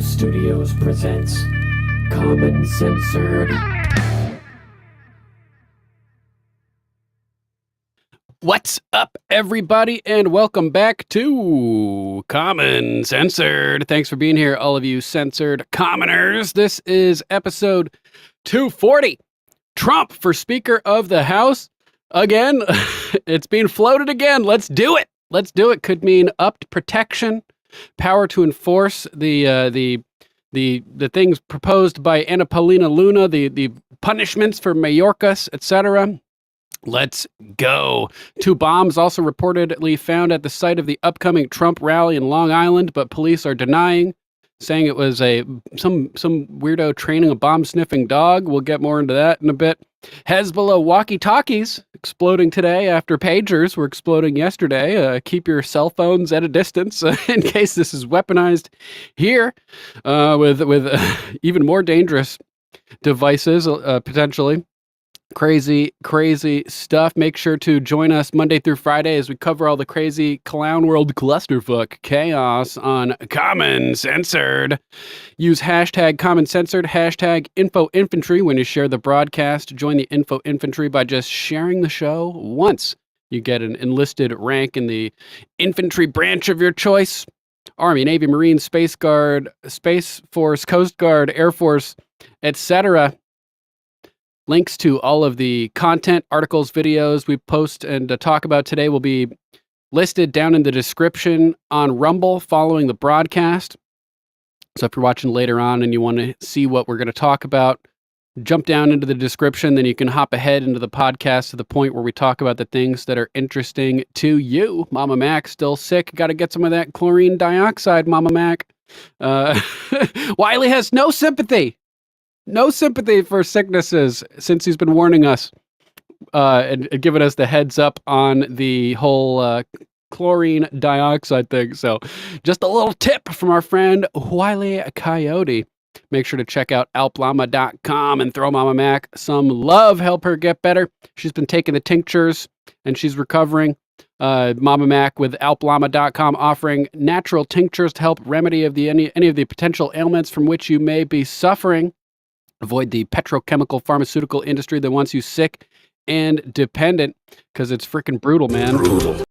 Studios presents Common Censored. What's up, everybody, and welcome back to Common Censored. Thanks for being here, all of you censored commoners. This is episode 240. Trump for Speaker of the House. Again, it's being floated again. Let's do it. Let's do it. Could mean upped protection, power to enforce the things proposed by Ana Paulina Luna, the punishments for Mayorkas, etc. Let's go. 2 bombs also reportedly found at the site of the upcoming Trump rally in Long Island, but police are denying, saying it was some weirdo training a bomb-sniffing dog. We'll get more into that in a bit. Hezbollah walkie-talkies exploding today after pagers were exploding yesterday. Keep your cell phones at a distance in case this is weaponized here with even more dangerous devices potentially. Crazy stuff. Make sure to join us Monday through Friday as we cover all the crazy clown world clusterfuck chaos on Common Censored. Use hashtag Common Censored, hashtag Info Infantry when you share the broadcast. Join the Info Infantry by just sharing the show once. You get an enlisted rank in the infantry branch of your choice. Army, Navy, Marine, Space Guard, Space Force, Coast Guard, Air Force, etc. Links to all of the content, articles, videos we post and talk about today will be listed down in the description on Rumble following the broadcast. So if you're watching later on and you want to see what we're going to talk about, jump down into the description, then you can hop ahead into the podcast to the point where we talk about the things that are interesting to you. Mama Mac still sick. Got to get some of that chlorine dioxide, Mama Mac. Wiley has no sympathy. No sympathy for sicknesses since he's been warning us and giving us the heads up on the whole chlorine dioxide thing. So just a little tip from our friend Wiley Coyote. Make sure to check out alplama.com and throw Mama Mac some love. Help her get better. She's been taking the tinctures and she's recovering. Mama Mac with alplama.com offering natural tinctures to help remedy any of the potential ailments from which you may be suffering. Avoid the petrochemical pharmaceutical industry that wants you sick and dependent because it's freaking brutal, man. Brutal.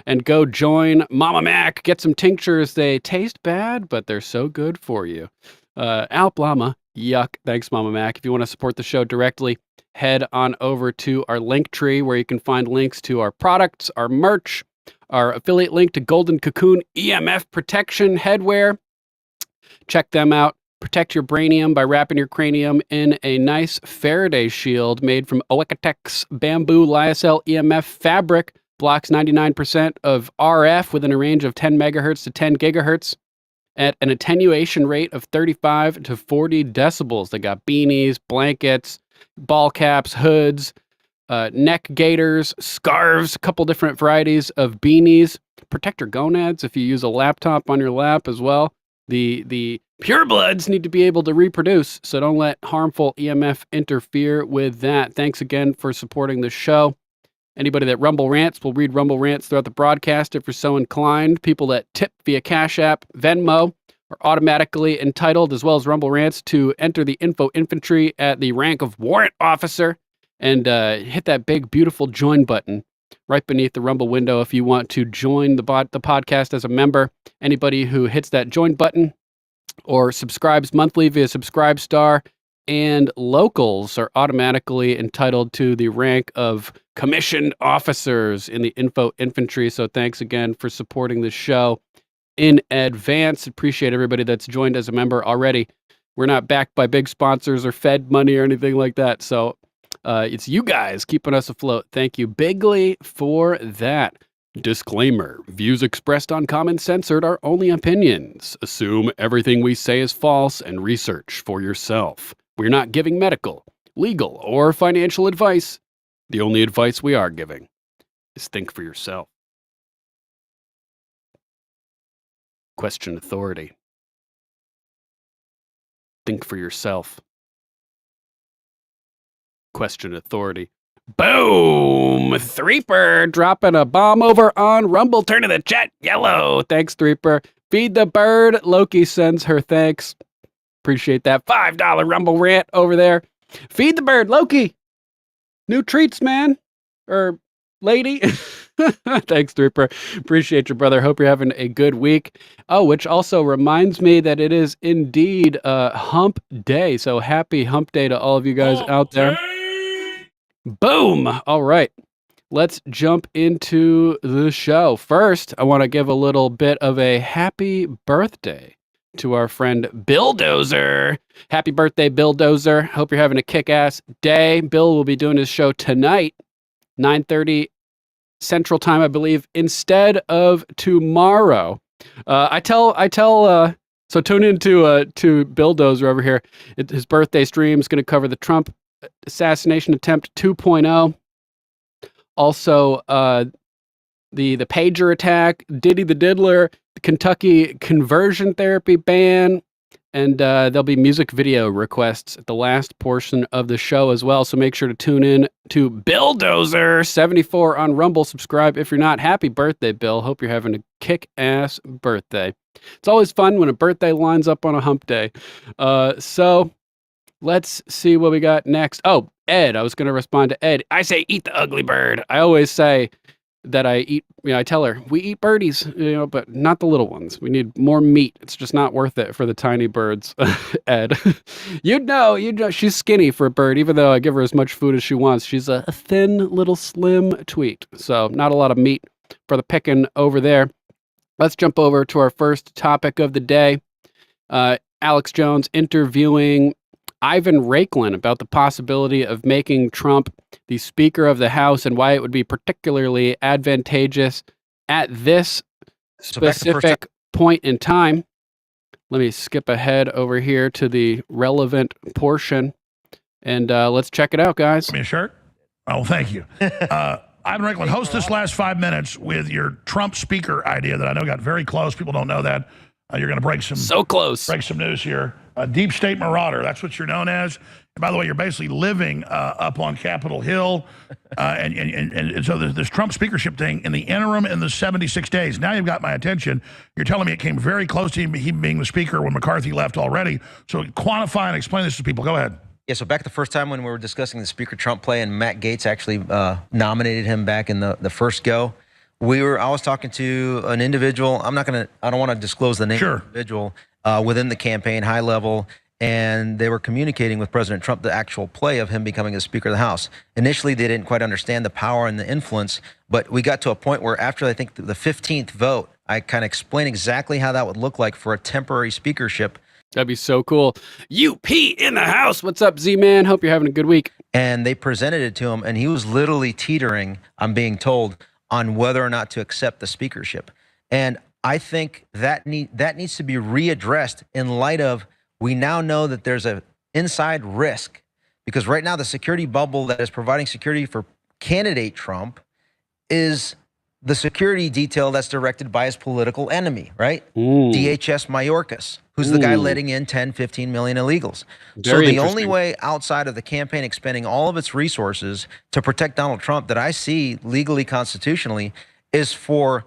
And go join Mama Mac. Get some tinctures. They taste bad, but they're so good for you. Alplama, yuck. Thanks, Mama Mac. If you want to support the show directly, head on over to our link tree where you can find links to our products, our merch, our affiliate link to Golden Cocoon EMF Protection Headwear. Check them out. Protect your brainium by wrapping your cranium in a nice Faraday shield made from Oekatex bamboo lyocell EMF fabric. Blocks 99% of RF within a range of 10 megahertz to 10 gigahertz at an attenuation rate of 35 to 40 decibels. They got beanies, blankets, ball caps, hoods, neck gaiters, scarves, a couple different varieties of beanies. Protect your gonads if you use a laptop on your lap as well. The purebloods need to be able to reproduce, so don't let harmful EMF interfere with that. Thanks again for supporting the show. Anybody that Rumble Rants will read Rumble Rants throughout the broadcast if you're so inclined. People that tip via Cash App, Venmo, are automatically entitled, as well as Rumble Rants, to enter the Info Infantry at the rank of Warrant Officer and hit that big, beautiful join button right beneath the Rumble window if you want to join the podcast as a member. Anybody who hits that join button or subscribes monthly via Subscribestar and locals are automatically entitled to the rank of commissioned officers in the Info Infantry. So thanks again for supporting the show in advance. Appreciate everybody that's joined as a member already. We're not backed by big sponsors or Fed money or anything like that. So it's you guys keeping us afloat. Thank you bigly for that. Disclaimer. Views expressed on Common Censored are only opinions. Assume everything we say is false and research for yourself. We're not giving medical, legal, or financial advice. The only advice we are giving is think for yourself. Question authority. Think for yourself. Question authority. Boom! Threeper dropping a bomb over on Rumble. Turn to the chat yellow. Thanks, Threeper. Feed the bird. Loki sends her thanks. Appreciate that. $5 Rumble rant over there. Feed the bird, Loki. New treats, man. Or lady. Thanks, Threeper. Appreciate you, brother. Hope you're having a good week. Oh, which also reminds me that it is indeed Hump Day. So happy Hump Day to all of you guys out there. Boom! All right. Let's jump into the show. First, I want to give a little bit of a happy birthday to our friend Buildozer. Happy birthday, Buildozer. Hope you're having a kick-ass day. Bill will be doing his show tonight, 9:30 Central Time, I believe, instead of tomorrow. So tune into to Buildozer over here. His birthday stream is going to cover the Trump assassination attempt 2.0. Also, the pager attack, Diddy the Diddler, the Kentucky conversion therapy ban, and there'll be music video requests at the last portion of the show as well. So make sure to tune in to Buildozer74 on Rumble. Subscribe if you're not. Happy birthday, Bill. Hope you're having a kick-ass birthday. It's always fun when a birthday lines up on a hump day. So let's see what we got next. Oh, Ed. I was going to respond to Ed. I say eat the ugly bird. I always say that I eat, I tell her, we eat birdies, but not the little ones. We need more meat. It's just not worth it for the tiny birds, Ed. You'd know, she's skinny for a bird, even though I give her as much food as she wants. She's a thin, little, slim tweet. So not a lot of meat for the picking over there. Let's jump over to our first topic of the day. Alex Jones interviewing Ivan Raiklin about the possibility of making Trump the Speaker of the House and why it would be particularly advantageous at this specific point in time. Let me skip ahead over here to the relevant portion, and let's check it out, guys. Give me a shirt? Oh, thank you. Ivan Raiklin, host this last 5 minutes with your Trump speaker idea that I know got very close. People don't know that. You're going to break some news here. Deep State Marauder, that's what you're known as. And by the way, you're basically living up on Capitol Hill. And so this Trump speakership thing in the interim in the 76 days. Now you've got my attention. You're telling me it came very close to him being the speaker when McCarthy left already. So quantify and explain this to people. Go ahead. Yeah, so back the first time when we were discussing the Speaker Trump play and Matt Gaetz actually nominated him back in the first go, I was talking to an individual. I don't want to disclose the name of the individual within the campaign, high level, and they were communicating with President Trump the actual play of him becoming the Speaker of the House. Initially, they didn't quite understand the power and the influence, but we got to a point where after I think the 15th vote, I kind of explained exactly how that would look like for a temporary speakership. That'd be so cool. UP in the house. What's up, Z-Man? Hope you're having a good week. And they presented it to him, and he was literally teetering, I'm being told, on whether or not to accept the speakership. And I think that needs to be readdressed in light of we now know that there's an inside risk, because right now the security bubble that is providing security for candidate Trump is the security detail that's directed by his political enemy, right? DHS Mayorkas, who's the guy letting in 10, 15 million illegals. So the only way outside of the campaign expending all of its resources to protect Donald Trump that I see legally, constitutionally, is for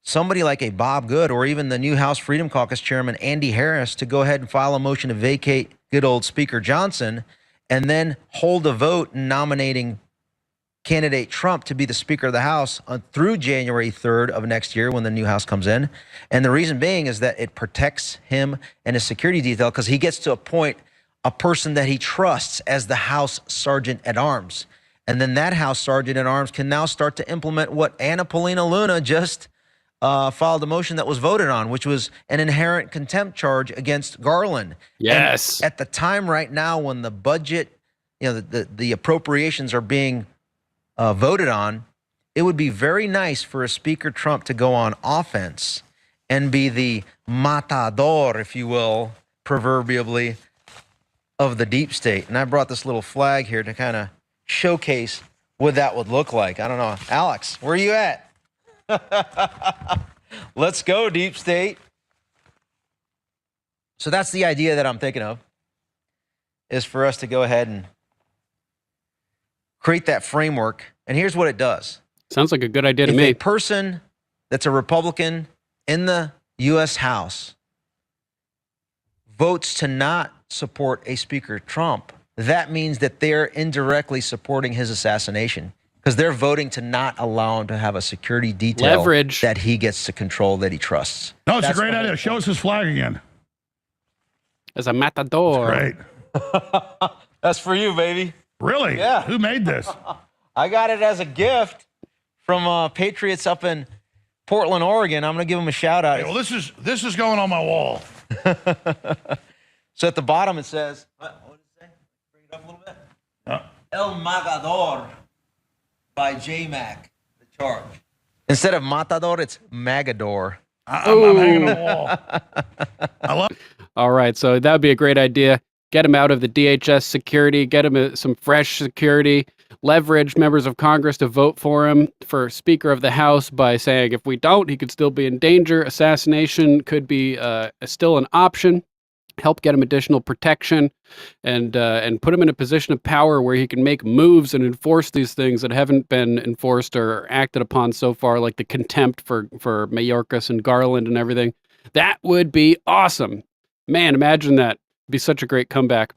somebody like a Bob Good or even the new House Freedom Caucus chairman, Andy Harris, to go ahead and file a motion to vacate good old Speaker Johnson and then hold a vote nominating candidate Trump to be the Speaker of the House through January 3rd of next year when the new House comes in. And the reason being is that it protects him and his security detail, because he gets to appoint a person that he trusts as the House Sergeant at Arms. And then that House Sergeant at Arms can now start to implement what Anna Paulina Luna just filed a motion that was voted on, which was an inherent contempt charge against Garland. Yes. And at the time right now when the budget, the appropriations are being voted on, it would be very nice for a Speaker Trump to go on offense and be the matador, if you will, proverbially, of the deep state. And I brought this little flag here to kind of showcase what that would look like. I don't know. Alex, where are you at? Let's go, deep state. So that's the idea that I'm thinking of, is for us to go ahead and create that framework. And here's what it does. Sounds like a good idea to me. If a person that's a Republican in the U.S. House votes to not support a Speaker Trump, that means that they're indirectly supporting his assassination, because they're voting to not allow him to have a security detail Leverage that he gets to control, that he trusts. No, it's a great idea. Show us his flag again. As a matador. Great. That's for you, baby. Really? Yeah. Who made this? I got it as a gift from Patriots up in Portland, Oregon. I'm going to give them a shout out. Hey, well, this is going on my wall. So at the bottom it says, what did it say? Bring it up a little bit. El Magador by J-Mac, the charge. Instead of Matador, it's Magador. I'm hanging on the wall. I love it. All right, so that would be a great idea. Get him out of the DHS security, get him some fresh security, leverage members of Congress to vote for him for Speaker of the House by saying if we don't, he could still be in danger. Assassination could be still an option. Help get him additional protection and put him in a position of power where he can make moves and enforce these things that haven't been enforced or acted upon so far, like the contempt for Mayorkas and Garland and everything. That would be awesome. Man, imagine that. Be such a great comeback.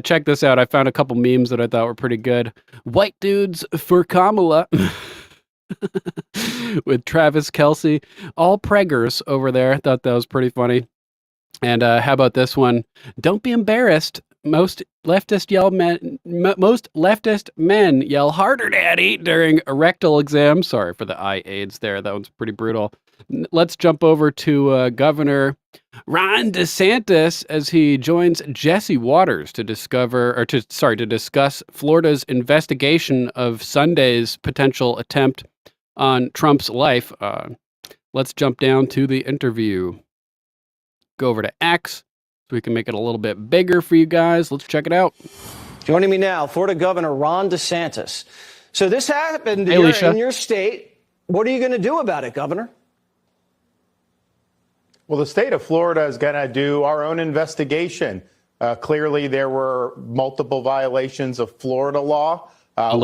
Check this out. I found a couple memes that I thought were pretty good. White dudes for Kamala with Travis Kelce. All preggers over there. I thought that was pretty funny. And how about this one? Don't be embarrassed. Most leftist men yell harder, daddy, during a rectal exam. Sorry for the eye aids there. That one's pretty brutal. Let's jump over to Governor Ron DeSantis as he joins Jesse Waters to discuss Florida's investigation of Sunday's potential attempt on Trump's life. Let's jump down to the interview. Go over to X so we can make it a little bit bigger for you guys. Let's check it out. Joining me now, Florida Governor Ron DeSantis. So this happened in your state. What are you going to do about it, Governor? Well, the state of Florida is going to do our own investigation. Clearly, there were multiple violations of Florida law.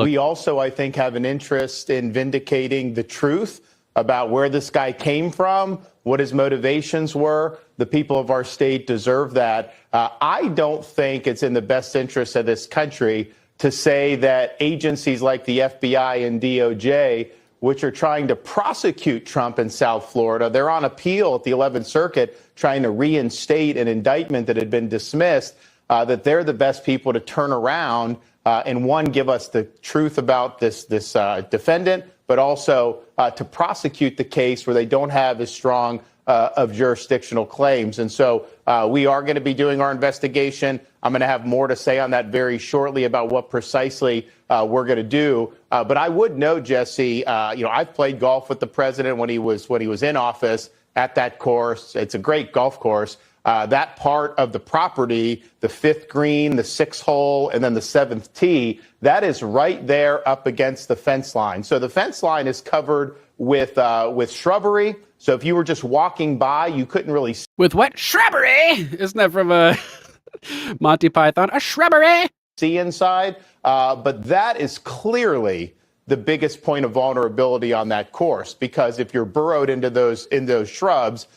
We also, I think, have an interest in vindicating the truth about where this guy came from, what his motivations were. The people of our state deserve that. I don't think it's in the best interest of this country to say that agencies like the FBI and DOJ, which are trying to prosecute Trump in South Florida, they're on appeal at the 11th Circuit trying to reinstate an indictment that had been dismissed, that they're the best people to turn around and, one, give us the truth about this defendant, but also to prosecute the case where they don't have as strong of jurisdictional claims. And so we are going to be doing our investigation. I'm going to have more to say on that very shortly about what precisely we're going to do. But I would note, Jesse, I've played golf with the president when he was in office at that course. It's a great golf course. That part of the property, the 5th green, the 6th hole, and then the 7th tee, that is right there up against the fence line. So the fence line is covered with shrubbery. So if you were just walking by, you couldn't really see. With what? Shrubbery? Isn't that from Monty Python? A shrubbery? See inside. But that is clearly the biggest point of vulnerability on that course, because if you're burrowed into those shrubs,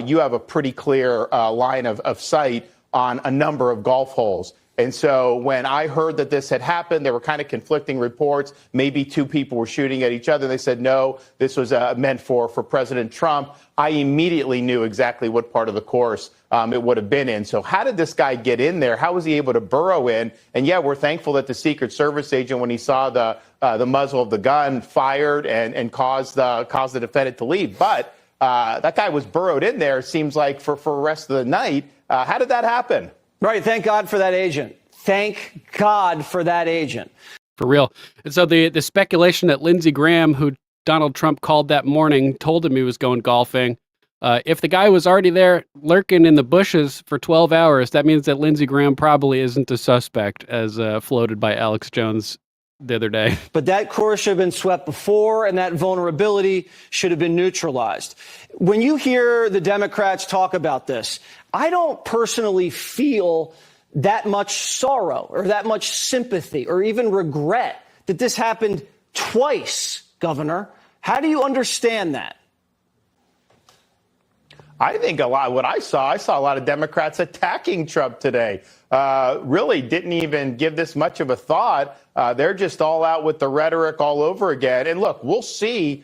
you have a pretty clear line of sight on a number of golf holes. And so when I heard that this had happened, there were kind of conflicting reports. Maybe 2 people were shooting at each other. They said, no, this was meant for President Trump. I immediately knew exactly what part of the course it would have been in. So how did this guy get in there? How was he able to burrow in? And yeah, we're thankful that the Secret Service agent, when he saw the muzzle of the gun, fired and caused the defendant to leave. But that guy was burrowed in there, seems like, for the rest of the night. How did that happen? Right. Thank God for that agent. Thank God for that agent. For real. And so the speculation that Lindsey Graham, who Donald Trump called that morning, told him he was going golfing, If the guy was already there lurking in the bushes for 12 hours, that means that Lindsey Graham probably isn't a suspect, as floated by Alex Jones the other day. But that course should have been swept before, and that vulnerability should have been neutralized. When you hear the Democrats talk about this, I don't personally feel that much sorrow or that much sympathy or even regret that this happened twice, Governor. How do you understand that? I think what I saw a lot of Democrats attacking Trump today. Really didn't even give this much of a thought. They're just all out with the rhetoric all over again. And look, we'll see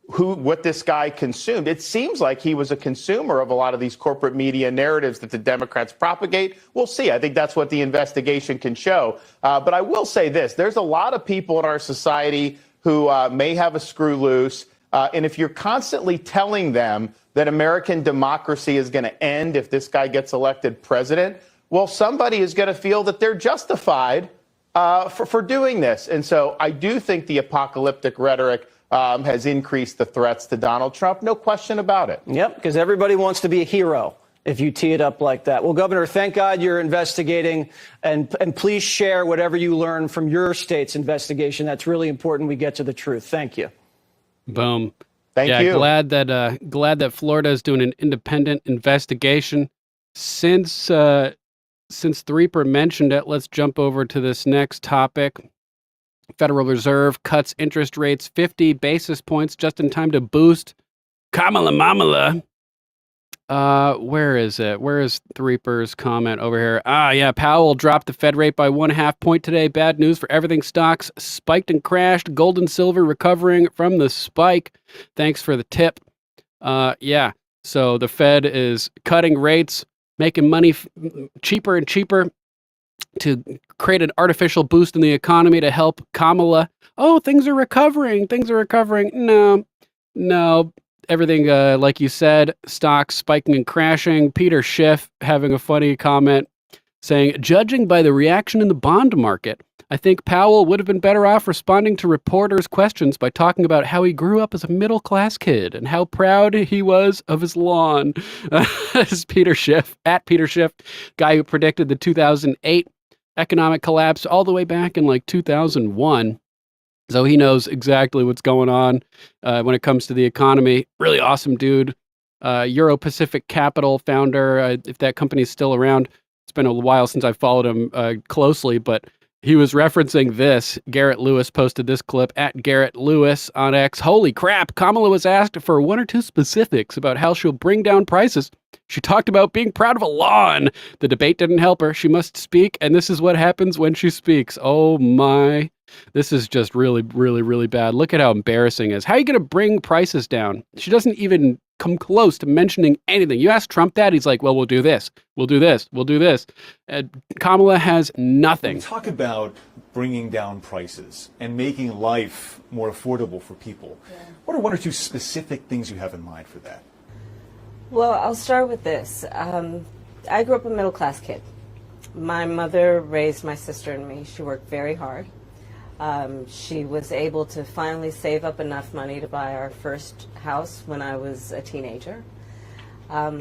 what this guy consumed. It seems like he was a consumer of a lot of these corporate media narratives that the Democrats propagate. We'll see. I think that's what the investigation can show. But I will say this. There's a lot of people in our society who may have a screw loose. And if you're constantly telling them that American democracy is going to end if this guy gets elected president, well, somebody is going to feel that they're justified for doing this. And so I do think the apocalyptic rhetoric has increased the threats to Donald Trump. No question about it. Yep, because everybody wants to be a hero if you tee it up like that. Well, Governor, thank God you're investigating, and please share whatever you learn from your state's investigation. That's really important we get to the truth. Thank you. Boom. Thank you. Glad that Florida is doing an independent investigation. Since Threeper mentioned it, let's jump over to this next topic. Federal Reserve cuts interest rates 50 basis points just in time to boost Kamala Mamala. Where is it? Where is Threeper's comment over here? Yeah, Powell dropped the Fed rate by 1.5 points today. Bad news for everything. Stocks spiked and crashed. Gold and silver recovering from the spike. Thanks for the tip. Yeah, so the Fed is cutting rates, making money cheaper and cheaper to create an artificial boost in the economy to help Kamala. Oh, things are recovering. Things are recovering. No. Everything, like you said, stocks spiking and crashing. Peter Schiff having a funny comment saying, judging by the reaction in the bond market, I think Powell would have been better off responding to reporters' questions by talking about how he grew up as a middle-class kid and how proud he was of his lawn. This is Peter Schiff, at Peter Schiff, guy who predicted the 2008 economic collapse all the way back in like 2001. So he knows exactly what's going on when it comes to the economy. Really awesome dude. Euro-Pacific Capital founder, if that company's still around. It's been a while since I followed him closely, but he was referencing this. Garrett Lewis posted this clip at Garrett Lewis on X. Holy crap, Kamala was asked for one or two specifics about how she'll bring down prices. She talked about being proud of a lawn. The debate didn't help her. She must speak, and this is what happens when she speaks. Oh my. This is just really, really, really bad. Look at how embarrassing it is. How are you going to bring prices down? She doesn't even come close to mentioning anything. You ask Trump that, he's like, well, we'll do this. We'll do this. We'll do this. Kamala has nothing. Talk about bringing down prices and making life more affordable for people. Yeah. What are one or two specific things you have in mind for that? Well, I'll start with this. I grew up a middle-class kid. My mother raised my sister and me. She worked very hard. She was able to finally save up enough money to buy our first house when I was a teenager.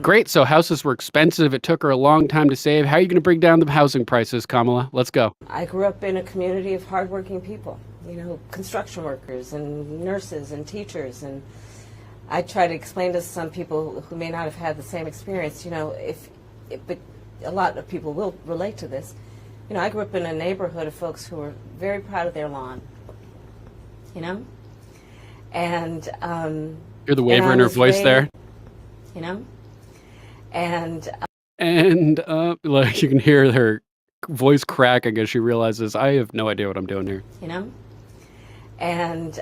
Great. So houses were expensive. It took her a long time to save. How are you going to bring down the housing prices, Kamala? Let's go. I grew up in a community of hardworking people, construction workers and nurses and teachers. And I try to explain to some people who may not have had the same experience, but a lot of people will relate to this. I grew up in a neighborhood of folks who were very proud of their lawn, and hear the waver in her voice there, and like you can hear her voice cracking as she realizes I have no idea what I'm doing here, and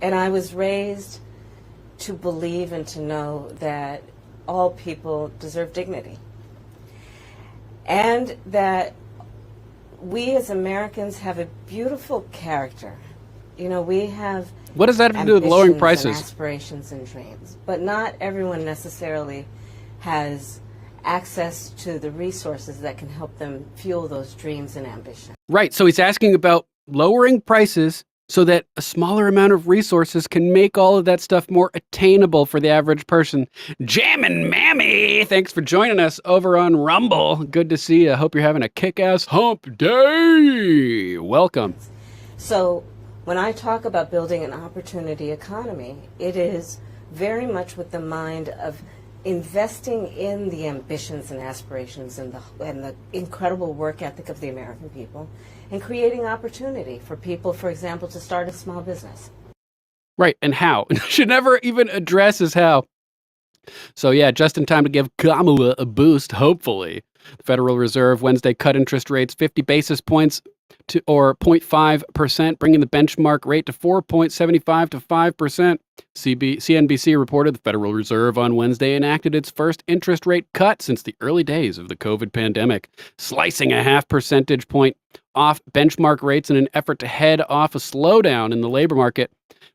I was raised to believe and to know that all people deserve dignity. And that we as Americans have a beautiful character. We have what does that have to do with lowering prices? And aspirations and dreams. But not everyone necessarily has access to the resources that can help them fuel those dreams and ambitions. Right. So he's asking about lowering prices so that a smaller amount of resources can make all of that stuff more attainable for the average person. Jammin' Mammy, thanks for joining us over on Rumble. Good to see you. Hope you're having a kick-ass hump day. Welcome. So when I talk about building an opportunity economy, it is very much with the mind of investing in the ambitions and aspirations and the incredible work ethic of the American people, and creating opportunity for people, for example, to start a small business. Right, and how. She never even addresses how. So yeah, just in time to give Kamala a boost, hopefully. The Federal Reserve Wednesday cut interest rates 50 basis points to, or 0.5%, bringing the benchmark rate to 4.75 to 5%. CNBC reported the Federal Reserve on Wednesday enacted its first interest rate cut since the early days of the COVID pandemic, slicing a half percentage point off benchmark rates in an effort to head off a slowdown in the labor market.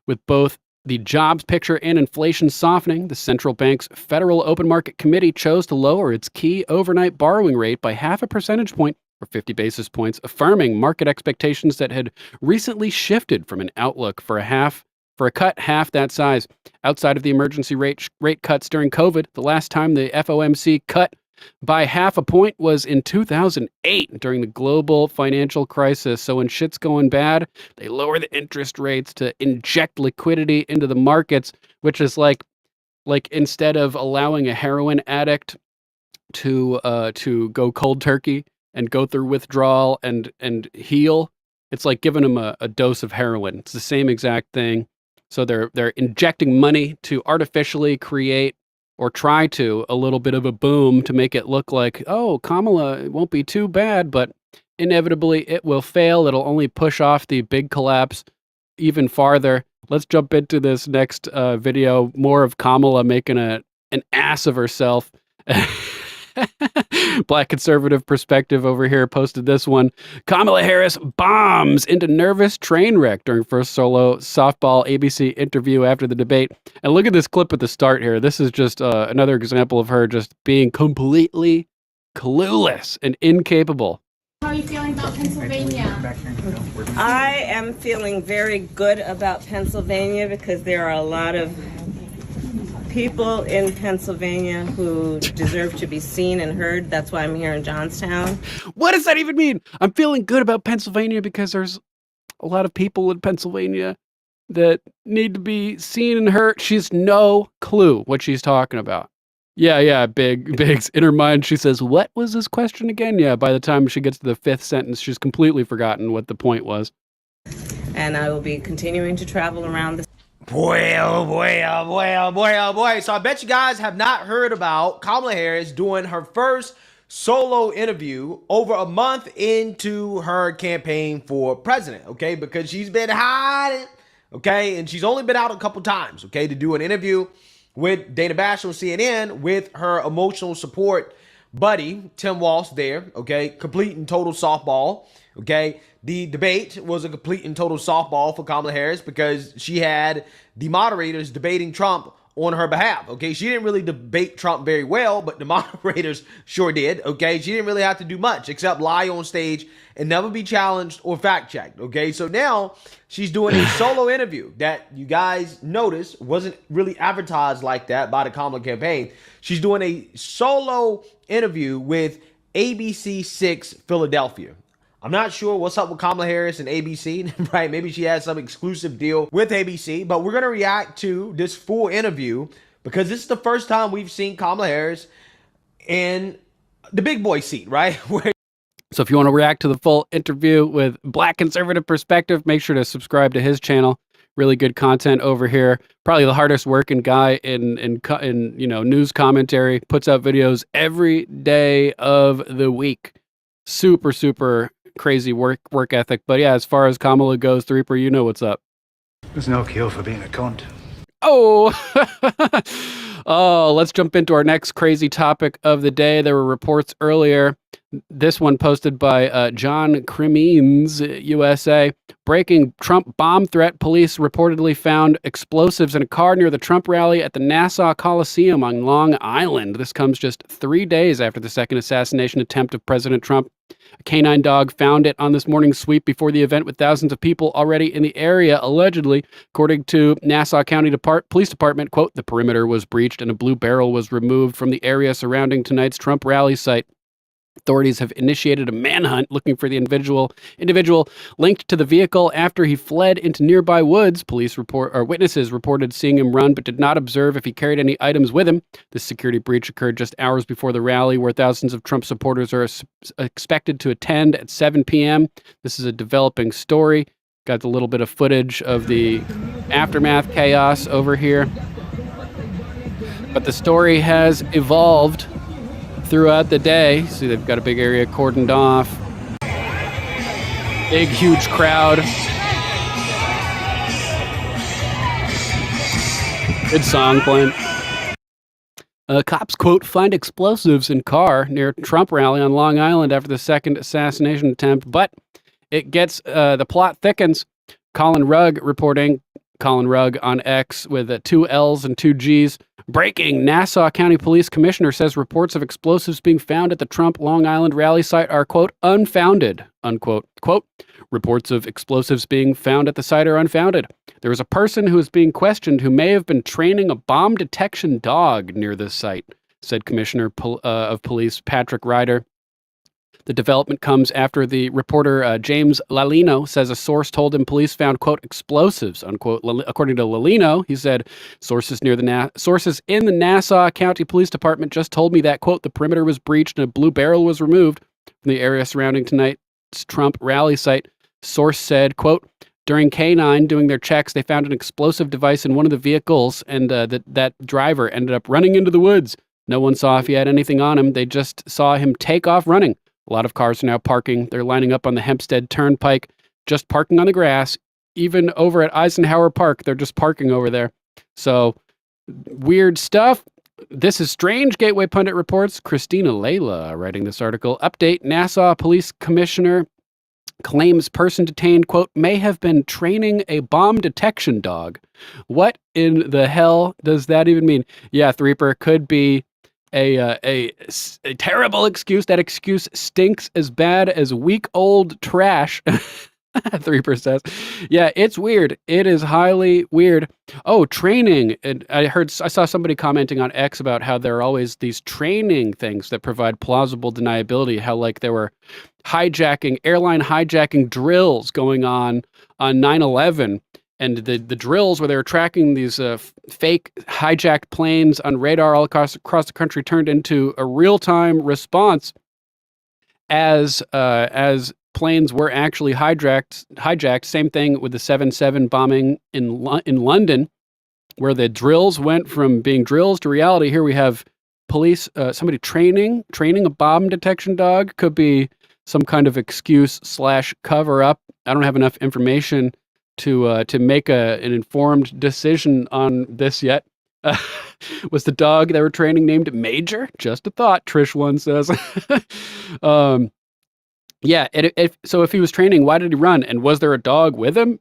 With both the jobs picture and inflation softening, the central bank's Federal Open Market Committee chose to lower its key overnight borrowing rate by half a percentage point, or 50 basis points, affirming market expectations that had recently shifted from an outlook for a cut half that size. Outside of the emergency rate cuts during COVID, the last time the FOMC cut by half a point was in 2008 during the global financial crisis. So when shit's going bad, they lower the interest rates to inject liquidity into the markets, which is like instead of allowing a heroin addict to go cold turkey and go through withdrawal and heal, it's like giving them a dose of heroin. It's the same exact thing. So they're injecting money to artificially create or try to a little bit of a boom to make it look like, oh, Kamala won't be too bad, but inevitably it will fail. It'll only push off the big collapse even farther. Let's jump into this next video. More of Kamala making an ass of herself. Black Conservative Perspective over here posted this one. Kamala Harris bombs into nervous train wreck during first solo softball ABC interview after the debate. And look at this clip at the start here. This is just another example of her just being completely clueless and incapable. How are you feeling about Pennsylvania? I am feeling very good about Pennsylvania because there are a lot of people in Pennsylvania who deserve to be seen and heard. That's why I'm here in Johnstown. What does that even mean? I'm feeling good about Pennsylvania because there's a lot of people in Pennsylvania that need to be seen and heard. She's no clue what she's talking about. Yeah, Biggs. In her mind, she says, what was this question again? Yeah, by the time she gets to the fifth sentence, she's completely forgotten what the point was. And I will be continuing to travel around the Boy. So I bet you guys have not heard about Kamala Harris doing her first solo interview over a month into her campaign for president, okay? Because she's been hiding, okay? And she's only been out a couple times, okay, to do an interview with Dana Bash on CNN with her emotional support buddy, Tim Walsh there, okay? Complete and total softball, okay? The debate was a complete and total softball for Kamala Harris because she had the moderators debating Trump on her behalf, okay? She didn't really debate Trump very well, but the moderators sure did, okay? She didn't really have to do much except lie on stage and never be challenged or fact-checked, okay? So now she's doing a solo interview that you guys notice wasn't really advertised like that by the Kamala campaign. She's doing a solo interview with ABC6 Philadelphia. I'm not sure what's up with Kamala Harris and ABC, right? Maybe she has some exclusive deal with ABC, but we're going to react to this full interview because this is the first time we've seen Kamala Harris in the big boy seat, right? So if you want to react to the full interview with Black Conservative Perspective, make sure to subscribe to his channel. Really good content over here. Probably the hardest working guy in news commentary. Puts out videos every day of the week. Super crazy work ethic. But yeah, as far as Kamala goes, the Reaper, you know what's up. There's no cure for being a cunt. Oh, let's jump into our next crazy topic of the day. There were reports earlier. This one posted by John Crimeans, USA. Breaking Trump bomb threat. Police reportedly found explosives in a car near the Trump rally at the Nassau Coliseum on Long Island. This comes just 3 days after the second assassination attempt of President Trump. A canine dog found it on this morning's sweep before the event with thousands of people already in the area, allegedly. According to Nassau County Police Department, quote, the perimeter was breached and a blue barrel was removed from the area surrounding tonight's Trump rally site. Authorities have initiated a manhunt looking for the individual linked to the vehicle after he fled into nearby woods. Witnesses reported seeing him run, but did not observe if he carried any items with him. This security breach occurred just hours before the rally, where thousands of Trump supporters are expected to attend at 7 p.m. This is a developing story. Got a little bit of footage of the aftermath chaos over here. But the story has evolved throughout the day. See, they've got a big area cordoned off. Big, huge crowd. Good song playing. Cops, quote, find explosives in car near Trump rally on Long Island after the second assassination attempt. But it gets, the plot thickens. Colin Rugg reporting. Colin Rugg on X with 2 L's and 2 G's. Breaking, Nassau County Police Commissioner says reports of explosives being found at the Trump Long Island rally site are, quote, unfounded, unquote. Quote, reports of explosives being found at the site are unfounded. There is a person who is being questioned who may have been training a bomb detection dog near this site, said Commissioner of Police Patrick Ryder. The development comes after the reporter James Lalino says a source told him police found, quote, explosives, unquote. According to Lalino, he said, sources in the Nassau County Police Department just told me that, quote, the perimeter was breached and a blue barrel was removed from the area surrounding tonight's Trump rally site. Source said, quote, during K9 doing their checks, they found an explosive device in one of the vehicles, and that driver ended up running into the woods. No one saw if he had anything on him. They just saw him take off running. A lot of cars are now parking. They're lining up on the Hempstead Turnpike, just parking on the grass. Even over at Eisenhower Park, they're just parking over there. So, weird stuff. This is strange, Gateway Pundit reports. Christina Layla writing this article. Update, Nassau Police Commissioner claims person detained, quote, may have been training a bomb detection dog. What in the hell does that even mean? Yeah, Threeper, could be a terrible excuse. That excuse stinks as bad as week old trash. 3% says, yeah, it's weird. It is highly weird. Oh, training. And I saw somebody commenting on X about how there are always these training things that provide plausible deniability. How like there were airline hijacking drills going on 9/11. And the drills where they were tracking these fake hijacked planes on radar all across the country turned into a real-time response as planes were actually hijacked. Same thing with the 7/7 bombing in London, where the drills went from being drills to reality. Here we have police, somebody training a bomb detection dog. Could be some kind of excuse / cover up. I don't have enough information to make an informed decision on this yet. Was the dog they were training named Major? Just a thought, Trish one says. Yeah, so if he was training, why did he run? And was there a dog with him?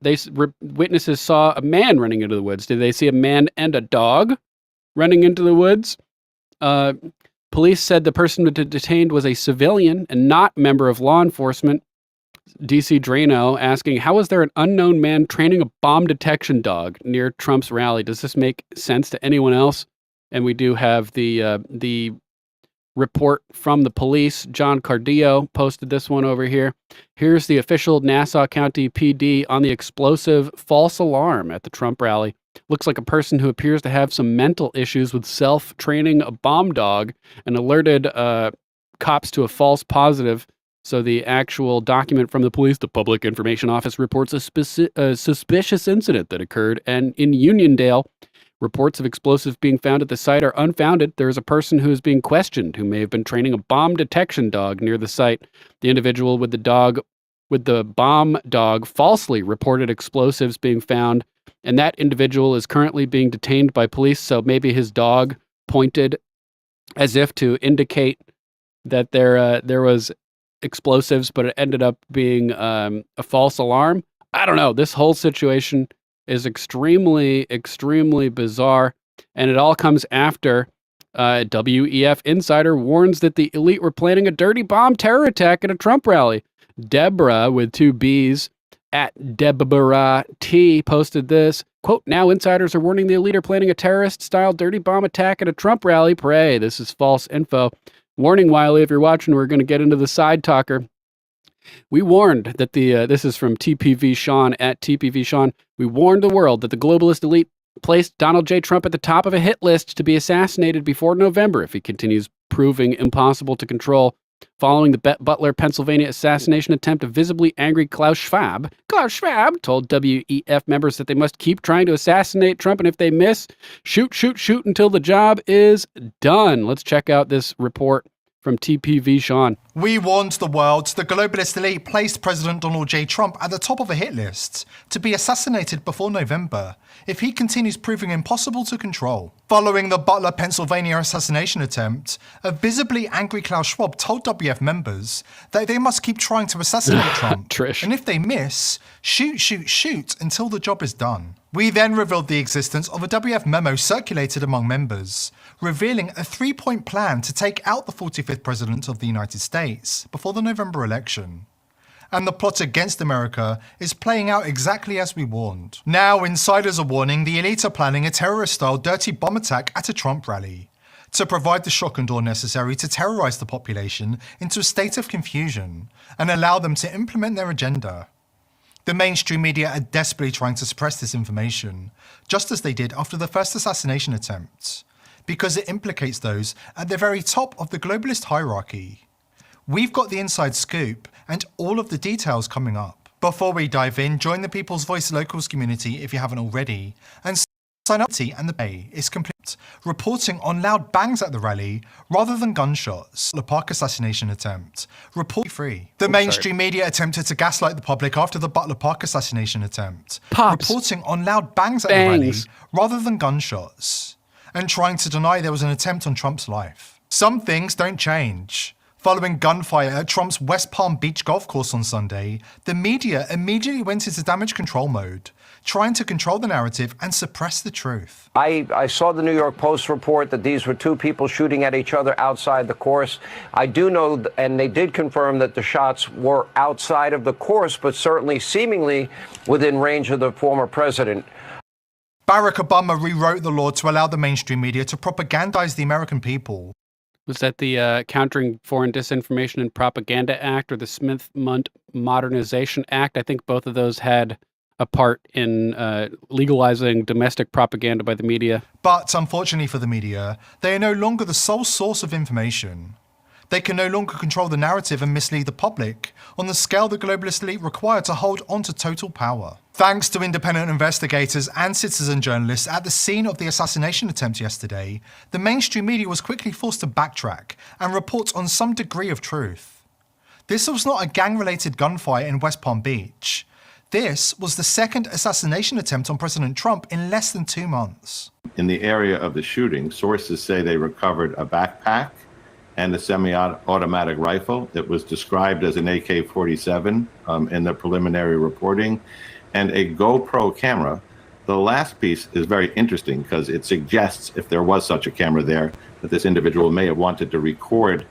Witnesses saw a man running into the woods. Did they see a man and a dog running into the woods? Police said the person detained was a civilian and not a member of law enforcement. DC Drano asking, how is there an unknown man training a bomb detection dog near Trump's rally? Does this make sense to anyone else? And we do have the report from the police. John Cardillo posted this one over here. Here's the official Nassau County PD on the explosive false alarm at the Trump rally. Looks like a person who appears to have some mental issues with self-training a bomb dog and alerted cops to a false positive. So the actual document from the police, the Public Information Office, reports a suspicious incident that occurred, and in Uniondale, reports of explosives being found at the site are unfounded. There is a person who is being questioned who may have been training a bomb detection dog near the site. The individual with the bomb dog falsely reported explosives being found, and that individual is currently being detained by police. So maybe his dog pointed as if to indicate that there was explosives, but it ended up being a false alarm. I don't know. This whole situation is extremely, extremely bizarre, and it all comes after WEF insider warns that the elite were planning a dirty bomb terror attack at a Trump rally. Deborah, with 2 B's, at Deborah T, posted this. Quote, now insiders are warning the elite are planning a terrorist-style dirty bomb attack at a Trump rally. Pray, this is false info. Warning, Wiley, if you're watching, we're going to get into the side talker. We warned that this is from TPV Sean, at TPV Sean. We warned the world that the globalist elite placed Donald J. Trump at the top of a hit list to be assassinated before November if he continues proving impossible to control. Following the Butler, Pennsylvania assassination attempt, a visibly angry Klaus Schwab told WEF members that they must keep trying to assassinate Trump, and if they miss, shoot until the job is done. Let's check out this report from TPV Sean. We warned the world the globalist elite placed President Donald J. Trump at the top of a hit list to be assassinated before November if he continues proving impossible to control. Following the Butler, Pennsylvania assassination attempt, a visibly angry Klaus Schwab told WF members that they must keep trying to assassinate Trump. Trish. And if they miss, shoot until the job is done. We then revealed the existence of a WF memo circulated among members, revealing a 3-point plan to take out the 45th President of the United States before the November election. And the plot against America is playing out exactly as we warned. Now, insiders are warning the elite are planning a terrorist-style dirty bomb attack at a Trump rally to provide the shock and awe necessary to terrorize the population into a state of confusion and allow them to implement their agenda. The mainstream media are desperately trying to suppress this information, just as they did after the first assassination attempts, because it implicates those at the very top of the globalist hierarchy. We've got the inside scoop and all of the details coming up. Before we dive in, join the People's Voice Locals community if you haven't already, and sign up, and the pay is complete. Reporting on loud bangs at the rally rather than gunshots. The Park assassination attempt. Report free. The mainstream media attempted to gaslight the public after the Butler Park assassination attempt. Reporting on loud bangs at the rally rather than gunshots. And trying to deny there was an attempt on Trump's life. Some things don't change. Following gunfire at Trump's West Palm Beach golf course on Sunday, the media immediately went into damage control mode, trying to control the narrative and suppress the truth. I saw the New York Post report that these were 2 people shooting at each other outside the course. I do know, and they did confirm, that the shots were outside of the course, but certainly seemingly within range of the former president. Barack Obama rewrote the law to allow the mainstream media to propagandize the American people. Was that the Countering Foreign Disinformation and Propaganda Act or the Smith-Mundt Modernization Act? I think both of those had a part in legalizing domestic propaganda by the media. But unfortunately for the media, they are no longer the sole source of information. They can no longer control the narrative and mislead the public on the scale the globalist elite require to hold on to total power. Thanks to independent investigators and citizen journalists at the scene of the assassination attempt yesterday, the mainstream media was quickly forced to backtrack and report on some degree of truth. This was not a gang-related gunfire in West Palm Beach. This was the second assassination attempt on President Trump in less than 2 months. In the area of the shooting, sources say they recovered a backpack and a semi-automatic rifle. It was described as an AK-47 in the preliminary reporting, and a GoPro camera. The last piece is very interesting because it suggests, if there was such a camera there, that this individual may have wanted to record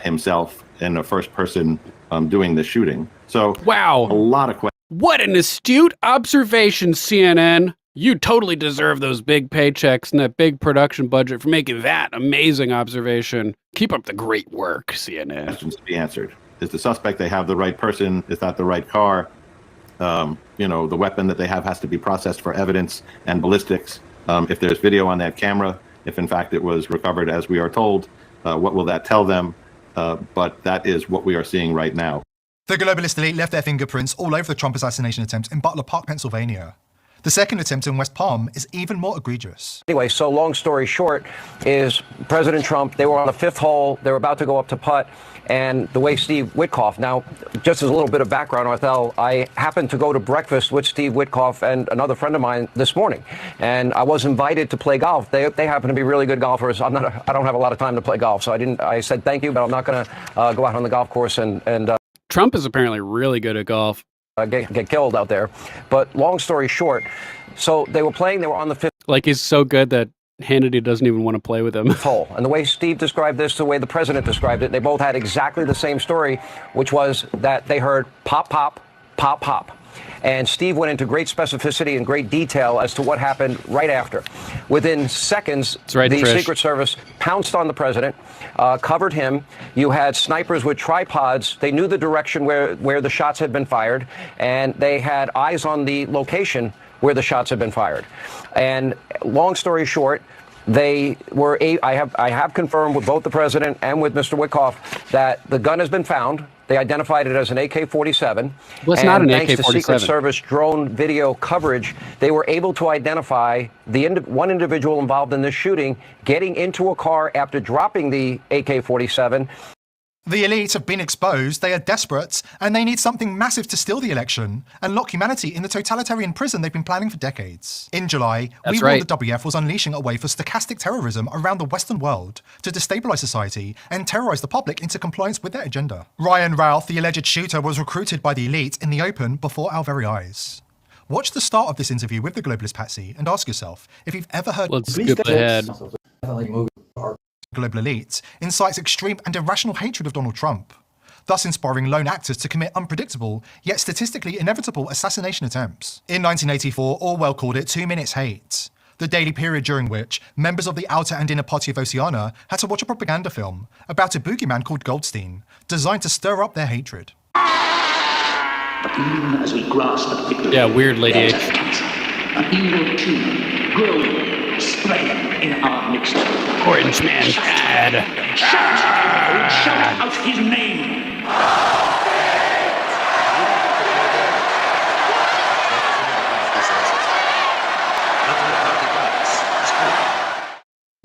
himself in a first person doing the shooting. So, wow, a lot of questions. What an astute observation, CNN. You totally deserve those big paychecks and that big production budget for making that amazing observation. Keep up the great work, CNN. Questions to be answered. Is the suspect, they have the right person? Is that the right car? The weapon that they have has to be processed for evidence and ballistics. If there's video on that camera, if in fact it was recovered as we are told, what will that tell them? But that is what we are seeing right now. The globalist elite left their fingerprints all over the Trump assassination attempt in Butler Park, Pennsylvania. The second attempt in West Palm is even more egregious. Anyway, so long story short is President Trump, they were on the 5th hole, they were about to go up to putt, and the way Steve Witkoff, now, just as a little bit of background, Arthel, I happened to go to breakfast with Steve Witkoff and another friend of mine this morning, and I was invited to play golf. They happen to be really good golfers. I don't have a lot of time to play golf, so I said thank you, but I'm not going to go out on the golf course and Trump is apparently really good at golf. Get killed out there. But long story short, so they were playing, they were on the 5th. Like, he's so good that Hannity doesn't even want to play with him. And the way Steve described this, the way the president described it, they both had exactly the same story, which was that they heard pop, pop, pop, pop. And Steve went into great specificity and great detail as to what happened right after. Within seconds, the Secret Service pounced on the president, covered him. You had snipers with tripods. They knew the direction where the shots had been fired, and they had eyes on the location where the shots had been fired. And long story short, they were. I have confirmed with both the president and with Mr. Witkoff that the gun has been found. They identified it as an AK-47. Well, it's not an AK-47. Thanks to Secret Service drone video coverage, they were able to identify one individual involved in this shooting getting into a car after dropping the AK-47. The elite have been exposed, they are desperate, and they need something massive to steal the election and lock humanity in the totalitarian prison they've been planning for decades. In July, we warned the WF was unleashing a wave of stochastic terrorism around the Western world to destabilize society and terrorize the public into compliance with their agenda. Ryan Ralph, the alleged shooter, was recruited by the elite in the open before our very eyes. Watch the start of this interview with the globalist Patsy and ask yourself if you've ever heard... Let's skip ahead. Global elite incites extreme and irrational hatred of Donald Trump, thus inspiring lone actors to commit unpredictable, yet statistically inevitable assassination attempts. In 1984, Orwell called it 2 minutes hate, the daily period during which members of the outer and inner party of Oceania had to watch a propaganda film about a boogeyman called Goldstein, designed to stir up their hatred. But even as we grasp at victory, yeah, weird Lady H. An evil too, growing, spreading in our midst. Orange man bad. Shout out his name.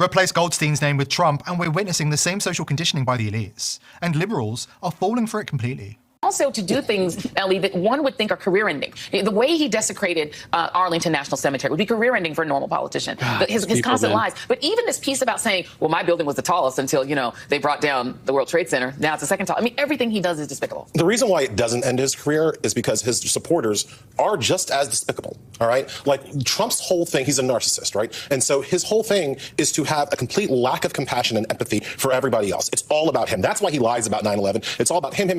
Replace Goldstein's name with Trump, and we're witnessing the same social conditioning by the elites, and liberals are falling for it completely. Also to do things, Ellie, that one would think are career-ending. The way he desecrated Arlington National Cemetery would be career-ending for a normal politician. His constant lies. But even this piece about saying, well, my building was the tallest until, they brought down the World Trade Center. Now it's the second tallest. I mean, everything he does is despicable. The reason why it doesn't end his career is because his supporters are just as despicable, all right? Like, Trump's whole thing, he's a narcissist, right? And so his whole thing is to have a complete lack of compassion and empathy for everybody else. It's all about him. That's why he lies about 9/11. It's all about him,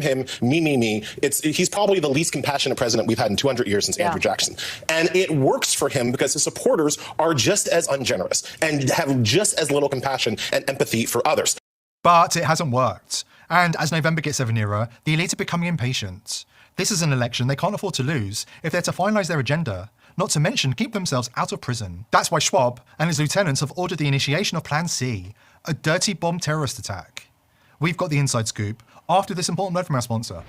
me. He's probably the least compassionate president we've had in 200 years since Andrew Jackson. And it works for him because his supporters are just as ungenerous and have just as little compassion and empathy for others. But it hasn't worked. And as November gets ever nearer, the elite are becoming impatient. This is an election they can't afford to lose if they're to finalise their agenda, not to mention keep themselves out of prison. That's why Schwab and his lieutenants have ordered the initiation of Plan C, a dirty bomb terrorist attack. We've got the inside scoop after this important word from our sponsor.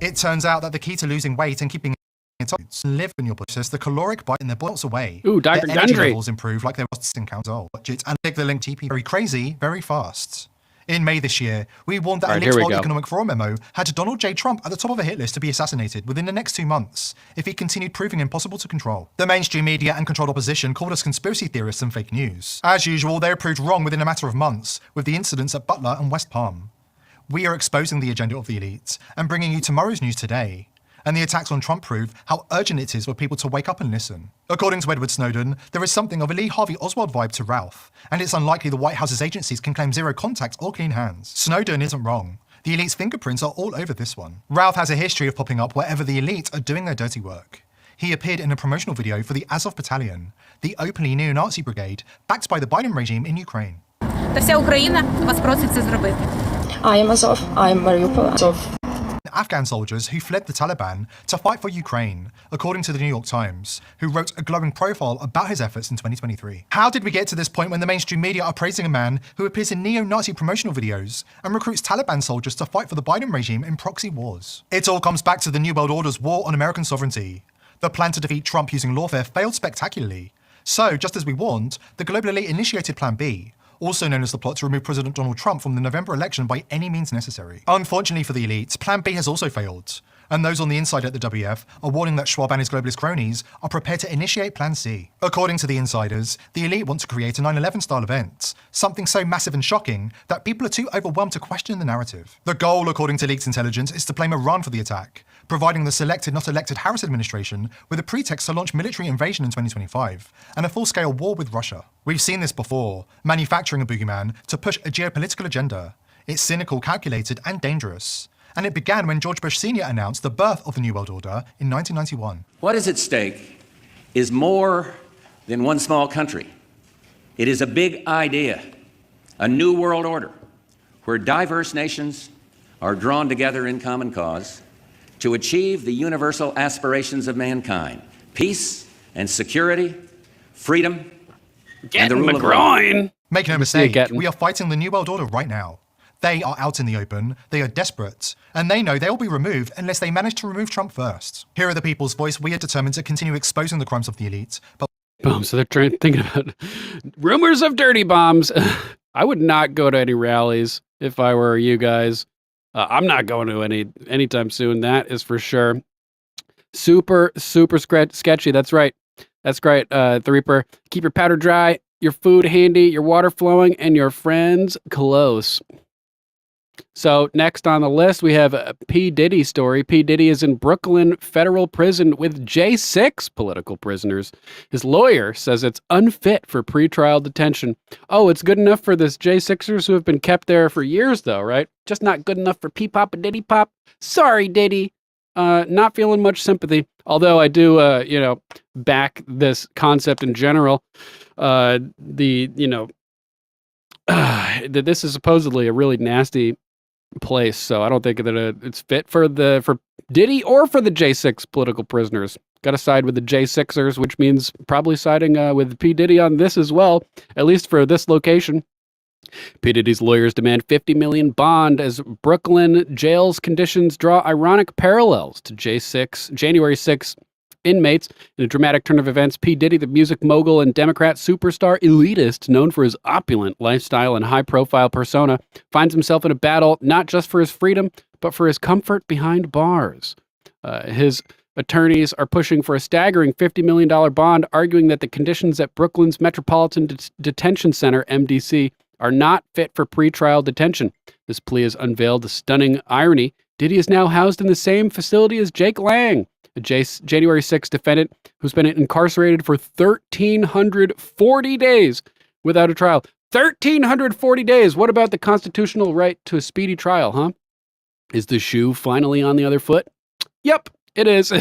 It turns out that the key to losing weight and keeping it up is live in your process, the caloric bite in their boils away. Ooh, Dr. Their energy Gundry. levels improve like their costs encounter. Watch it and click the link TP very crazy, very fast. In May this year, we warned that Elite's World Economic Forum memo had Donald J. Trump at the top of a hit list to be assassinated within the next 2 months if he continued proving impossible to control. The mainstream media and controlled opposition called us conspiracy theorists and fake news. As usual, they were proved wrong within a matter of months with the incidents at Butler and West Palm. We are exposing the agenda of the elites and bringing you tomorrow's news today. And the attacks on Trump prove how urgent it is for people to wake up and listen. According to Edward Snowden, there is something of a Lee Harvey Oswald vibe to Ralph, and it's unlikely the White House's agencies can claim zero contact or clean hands. Snowden isn't wrong. The elite's fingerprints are all over this one. Ralph has a history of popping up wherever the elite are doing their dirty work. He appeared in a promotional video for the Azov Battalion, the openly neo-Nazi brigade backed by the Biden regime in Ukraine. Та вся Україна вас просить це зробити. I am Azov. I am Mariupol. Azov. Afghan soldiers who fled the Taliban to fight for Ukraine, according to the New York Times, who wrote a glowing profile about his efforts in 2023. How did we get to this point when the mainstream media are praising a man who appears in neo-Nazi promotional videos and recruits Taliban soldiers to fight for the Biden regime in proxy wars? It all comes back to the New World Order's war on American sovereignty. The plan to defeat Trump using lawfare failed spectacularly. So, just as we warned, the global elite initiated Plan B, also known as the plot to remove President Donald Trump from the November election by any means necessary. Unfortunately for the elites, Plan B has also failed. And those on the inside at the WF are warning that Schwab and his globalist cronies are prepared to initiate Plan C. According to the insiders, the elite want to create a 9/11 style event, something so massive and shocking that people are too overwhelmed to question the narrative. The goal, according to leaked intelligence, is to blame Iran for the attack, providing the selected, not elected Harris administration with a pretext to launch military invasion in 2025 and a full-scale war with Russia. We've seen this before, manufacturing a boogeyman to push a geopolitical agenda. It's cynical, calculated, and dangerous. And it began when George Bush Sr. announced the birth of the New World Order in 1991. What is at stake is more than one small country. It is a big idea, a new world order, where diverse nations are drawn together in common cause to achieve the universal aspirations of mankind: peace and security, freedom, and the rule of law. Make no mistake, we are fighting the New World Order right now. They are out in the open, they are desperate, and they know they'll be removed unless they manage to remove Trump first. Here at the People's Voice, we are determined to continue exposing the crimes of the elite, but... Boom, so they're thinking about rumors of dirty bombs. I would not go to any rallies if I were you guys. I'm not going to any anytime soon, that is for sure. Super sketchy, that's right. That's great, The Reaper. Keep your powder dry, your food handy, your water flowing, and your friends close. So next on the list, we have a P. Diddy story. P. Diddy is in Brooklyn federal prison with J6 political prisoners. His lawyer says it's unfit for pretrial detention. Oh, it's good enough for this J6ers who have been kept there for years, though, right? Just not good enough for P-Pop and Diddy Pop. Sorry, Diddy. Not feeling much sympathy. Although I do, back this concept in general. This is supposedly a really nasty place, so I don't think that it's fit for Diddy or for the J6 political prisoners. Got to side with the J6ers, which means probably siding with P. Diddy on this as well, at least for this location. P. Diddy's lawyers demand $50 million bond as Brooklyn jail's conditions draw ironic parallels to January 6 inmates. In a dramatic turn of events, P. Diddy, the music mogul and Democrat superstar elitist known for his opulent lifestyle and high-profile persona, finds himself in a battle not just for his freedom, but for his comfort behind bars. His attorneys are pushing for a staggering $50 million bond, arguing that the conditions at Brooklyn's Metropolitan Detention Center, MDC, are not fit for pretrial detention. This plea has unveiled a stunning irony. Diddy is now housed in the same facility as Jake Lang, a January 6 defendant who's been incarcerated for 1,340 days without a trial. 1,340 days! What about the constitutional right to a speedy trial, huh? Is the shoe finally on the other foot? Yep, it is.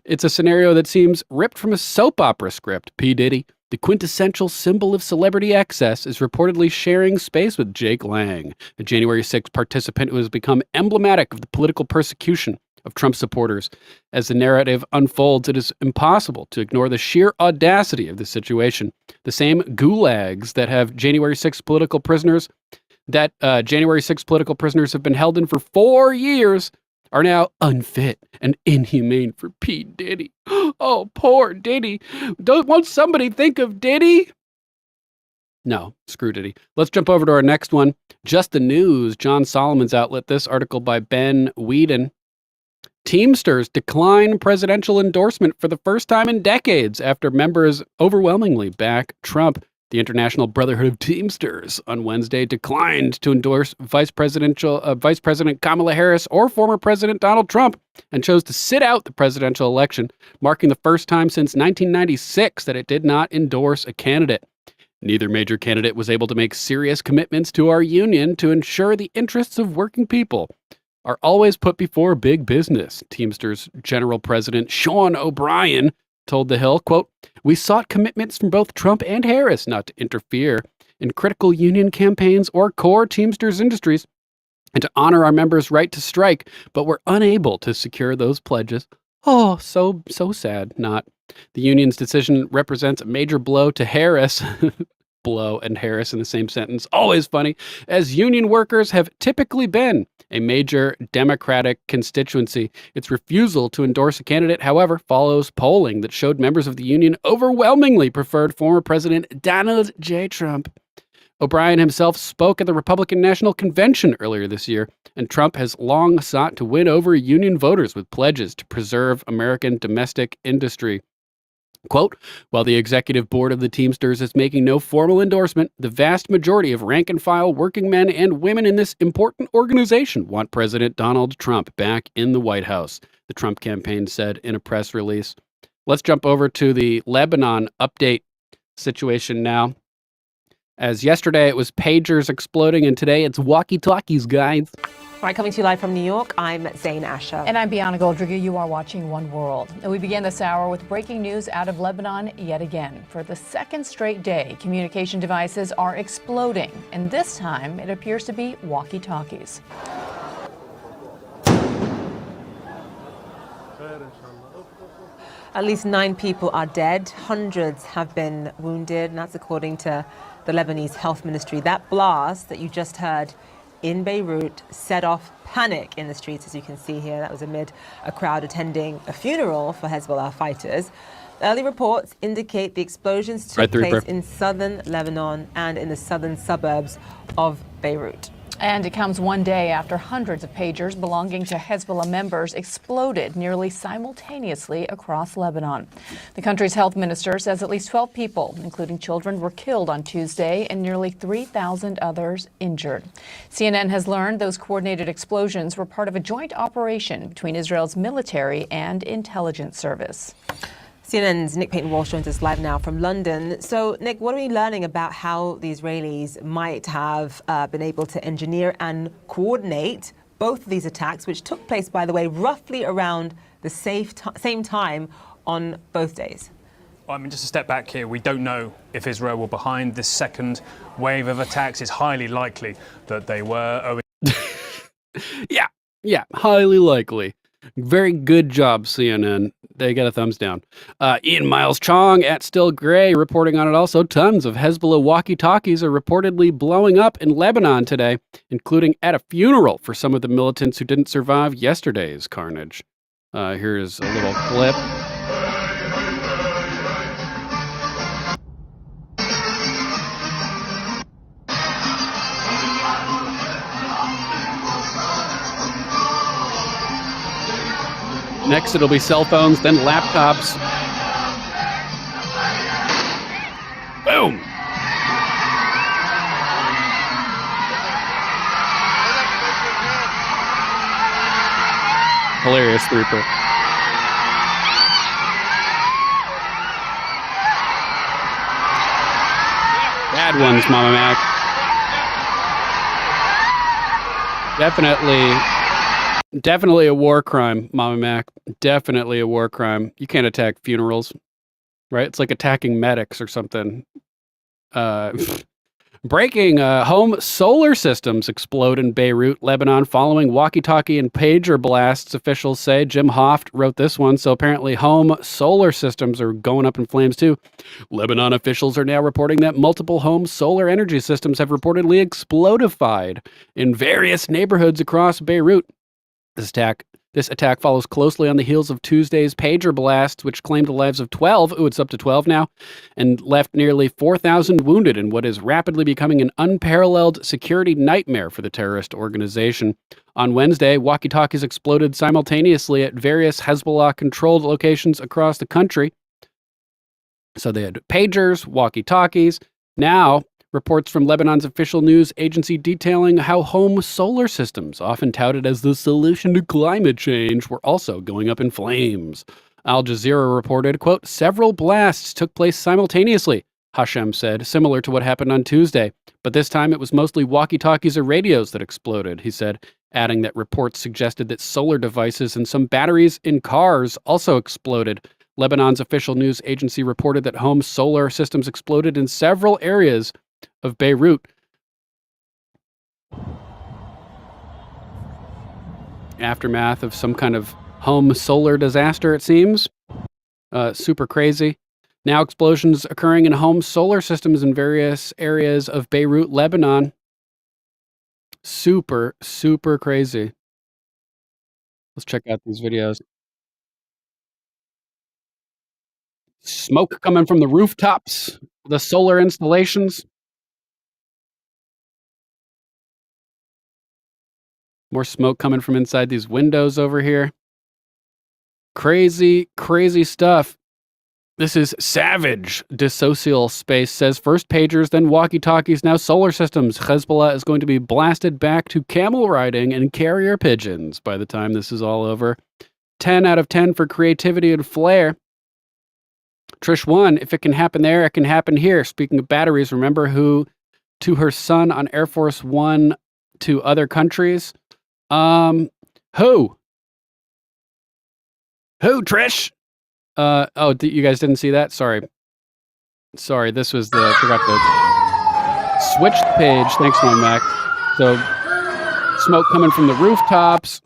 It's a scenario that seems ripped from a soap opera script. P. Diddy, the quintessential symbol of celebrity excess, is reportedly sharing space with Jake Lang, a January 6 participant who has become emblematic of the political persecution of Trump supporters. As the narrative unfolds, it is impossible to ignore the sheer audacity of the situation. The same gulags that have January 6 political prisoners have been held in for 4 years are now unfit and inhumane for P. Diddy. Oh, poor Diddy. Won't somebody think of Diddy? No, screw Diddy. Let's jump over to our next one. Just the News, John Solomon's outlet. This article by Ben Whedon. Teamsters decline presidential endorsement for the first time in decades after members overwhelmingly back Trump. The International Brotherhood of Teamsters on Wednesday declined to endorse Vice President Kamala Harris or former President Donald Trump and chose to sit out the presidential election, marking the first time since 1996 that it did not endorse a candidate. Neither major candidate was able to make serious commitments to our union to ensure the interests of working people are always put before big business, Teamsters General President Sean O'Brien told The Hill, quote, "We sought commitments from both Trump and Harris not to interfere in critical union campaigns or core Teamsters industries and to honor our members' right to strike, but were unable to secure those pledges." Oh, so sad, not. The union's decision represents a major blow to Harris. Blow and Harris in the same sentence. Always funny, as union workers have typically been a major Democratic constituency. Its refusal to endorse a candidate, however, follows polling that showed members of the union overwhelmingly preferred former President Donald J. Trump. O'Brien himself spoke at the Republican National Convention earlier this year, and Trump has long sought to win over union voters with pledges to preserve American domestic industry. Quote, while the executive board of the Teamsters is making no formal endorsement, the vast majority of rank-and-file working men and women in this important organization want President Donald Trump back in the White House, the Trump campaign said in a press release. Let's jump over to the Lebanon update situation now. As yesterday it was pagers exploding, and today it's walkie-talkies, guys. All right, coming to you live from New York, I'm Zain Asher. And I'm Bianca Goldriger. You are watching One World. And we begin this hour with breaking news out of Lebanon yet again. For the second straight day, communication devices are exploding. And this time, it appears to be walkie-talkies. At least 9 people are dead. Hundreds have been wounded, and that's according to the Lebanese Health Ministry. That blast that you just heard in Beirut set off panic in the streets, as you can see here. That was amid a crowd attending a funeral for Hezbollah fighters. Early reports indicate the explosions took place in southern Lebanon and in the southern suburbs of Beirut. And it comes one day after hundreds of pagers belonging to Hezbollah members exploded nearly simultaneously across Lebanon. The country's health minister says at least 12 people, including children, were killed on Tuesday and nearly 3,000 others injured. CNN has learned those coordinated explosions were part of a joint operation between Israel's military and intelligence service. CNN's Nick Payton-Walsh joins us live now from London. So, Nick, what are we learning about how the Israelis might have been able to engineer and coordinate both of these attacks, which took place, by the way, roughly around the same time on both days? Well, I mean, just a step back here, we don't know if Israel were behind this second wave of attacks. It's highly likely that they were. Yeah, highly likely. Very good job, CNN. They got a thumbs down. Ian Miles Chong at Still Gray reporting on it also. Tons of Hezbollah walkie-talkies are reportedly blowing up in Lebanon today, including at a funeral for some of the militants who didn't survive yesterday's carnage. Here's a little clip. Next, it'll be cell phones, then laptops. Boom! Hilarious throughput. Bad ones, Mama Mac. Definitely a war crime, Mama Mac. Definitely a war crime. You can't attack funerals, right? It's like attacking medics or something. Breaking home solar systems explode in Beirut, Lebanon, following walkie-talkie and pager blasts, officials say. Jim Hoft wrote this one, so apparently home solar systems are going up in flames too. Lebanon officials are now reporting that multiple home solar energy systems have reportedly explodified in various neighborhoods across Beirut. This attack follows closely on the heels of Tuesday's pager blast, which claimed the lives of 12, it's up to 12 now, and left nearly 4,000 wounded in what is rapidly becoming an unparalleled security nightmare for the terrorist organization. On Wednesday, walkie-talkies exploded simultaneously at various Hezbollah-controlled locations across the country. So they had pagers, walkie-talkies. Now, reports from Lebanon's official news agency detailing how home solar systems, often touted as the solution to climate change, were also going up in flames. Al Jazeera reported, quote, several blasts took place simultaneously, Hashem said, similar to what happened on Tuesday. But this time it was mostly walkie-talkies or radios that exploded, he said, adding that reports suggested that solar devices and some batteries in cars also exploded. Lebanon's official news agency reported that home solar systems exploded in several areas of Beirut. Aftermath of some kind of home solar disaster, it seems. Super crazy. Now explosions occurring in home solar systems in various areas of Beirut, Lebanon. Super, super crazy. Let's check out these videos. Smoke coming from the rooftops, the solar installations. More smoke coming from inside these windows over here. Crazy, crazy stuff. This is Savage. Dissocial Space says first pagers, then walkie-talkies, now solar systems. Hezbollah is going to be blasted back to camel riding and carrier pigeons by the time this is all over. 10 out of 10 for creativity and flair. Trish 1, if it can happen there, it can happen here. Speaking of batteries, remember who to her son on Air Force One to other countries? Who, Trish? You guys didn't see that? Sorry, this was the, forgot to switch the page. Thanks, my Mac. So, smoke coming from the rooftops,